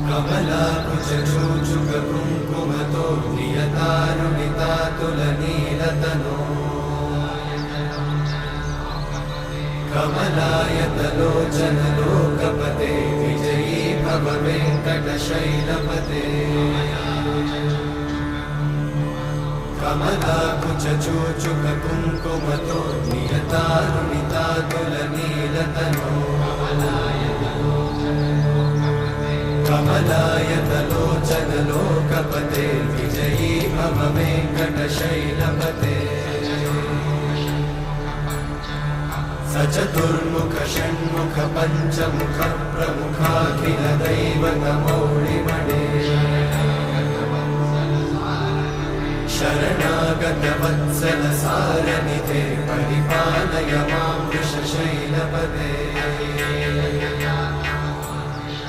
कमलाकुचूचुककुङ्कुमतो नियतारुणितातुलनीलतनो कमलायतलोचनलोकपते विजयी भव वेङ्कटशैलपते कमलाकुचूचुककुङ्कुमतो नियतारुणितातुलनीलतनो कमलायतलोचनलोकपते विजयी भव वेङ्कटशैलपते सचतुर्मुख षण्मुख पञ्चमुख प्रमुखाखिलदैवतमौलिमणे शरणागतवत्सल सार